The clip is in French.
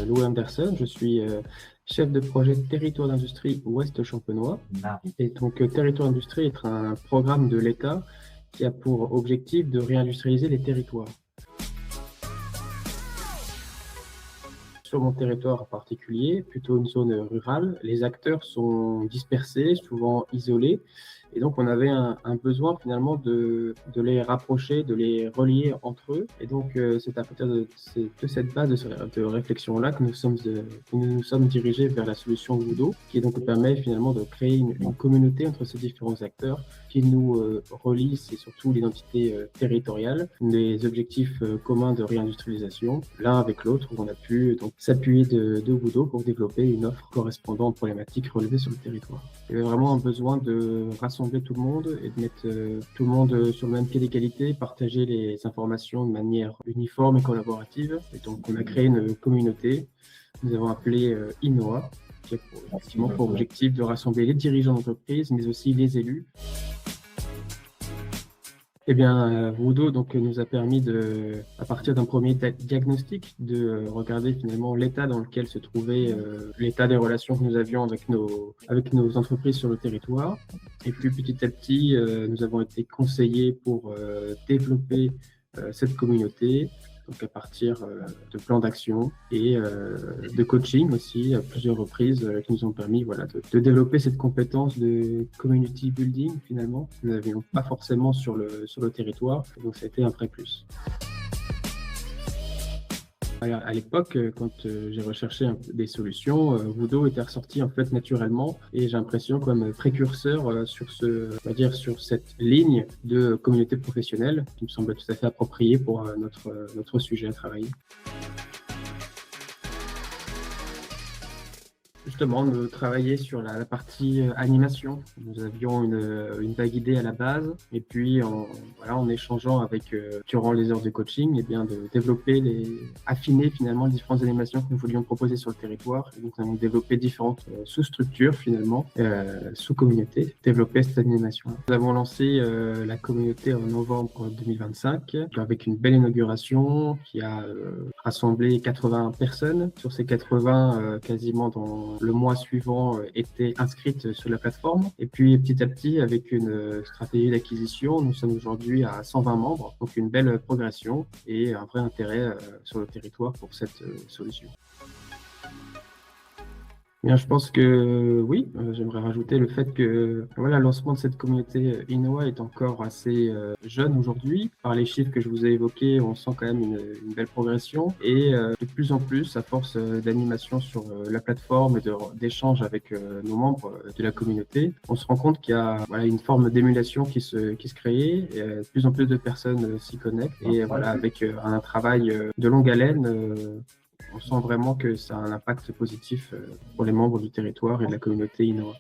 Lou Anderson, je suis chef de projet territoire d'industrie Ouest Champenois. Et donc, territoire d'industrie est un programme de l'État qui a pour objectif de réindustrialiser les territoires. Sur mon territoire en particulier, plutôt une zone rurale, les acteurs sont dispersés, souvent isolés. Et donc, on avait un besoin finalement de les rapprocher, de les relier entre eux. Et donc, c'est à partir de cette base de réflexion-là que nous sommes dirigés vers la solution Wudo, qui donc permet finalement de créer une communauté entre ces différents acteurs qui nous relient, c'est surtout l'identité territoriale, des objectifs communs de réindustrialisation, l'un avec l'autre, où on a pu donc s'appuyer de Wudo pour développer une offre correspondant aux problématiques relevées sur le territoire. Il y avait vraiment un besoin de rassembler tout le monde et de mettre tout le monde sur le même pied d'égalité, partager les informations de manière uniforme et collaborative. Et donc, on a créé une communauté, nous avons appelé INOA, qui a effectivement pour objectif de rassembler les dirigeants d'entreprise, mais aussi les élus. Eh bien, Wudo donc, nous a permis à partir d'un premier diagnostic, de regarder finalement l'état dans lequel se trouvait l'état des relations que nous avions avec nos entreprises sur le territoire. Et puis petit à petit, nous avons été conseillés pour développer cette communauté, donc à partir de plans d'action et de coaching aussi à plusieurs reprises qui nous ont permis de développer cette compétence de community building finalement que nous n'avions pas forcément sur le territoire, donc ça a été un vrai plus. À l'époque, quand j'ai recherché des solutions, Wudo était ressorti en fait naturellement et j'ai l'impression comme précurseur sur cette ligne de communauté professionnelle qui me semble tout à fait appropriée pour notre sujet à travailler. Justement, de travailler sur la partie animation. Nous avions une vague idée à la base, et puis en échangeant durant les heures de coaching, de affiner finalement les différentes animations que nous voulions proposer sur le territoire. Et donc, nous avons développé différentes sous-structures finalement, sous-communautés, développer cette animation. Nous avons lancé la communauté en novembre 2025 avec une belle inauguration qui a rassemblé 80 personnes. Sur ces 80, quasiment dans le mois suivant étaient inscrites sur la plateforme. Et puis petit à petit, avec une stratégie d'acquisition, nous sommes aujourd'hui à 120 membres. Donc une belle progression et un vrai intérêt sur le territoire pour cette solution. Bien, je pense que oui, j'aimerais rajouter le fait que le lancement de cette communauté INOA est encore assez jeune aujourd'hui. Par les chiffres que je vous ai évoqués, on sent quand même une belle progression et de plus en plus, à force d'animation sur la plateforme et d'échanges avec nos membres de la communauté, on se rend compte qu'il y a une forme d'émulation qui se crée. Et, de plus en plus de personnes s'y connectent et avec un travail de longue haleine. On sent vraiment que ça a un impact positif pour les membres du territoire et de la communauté INOA.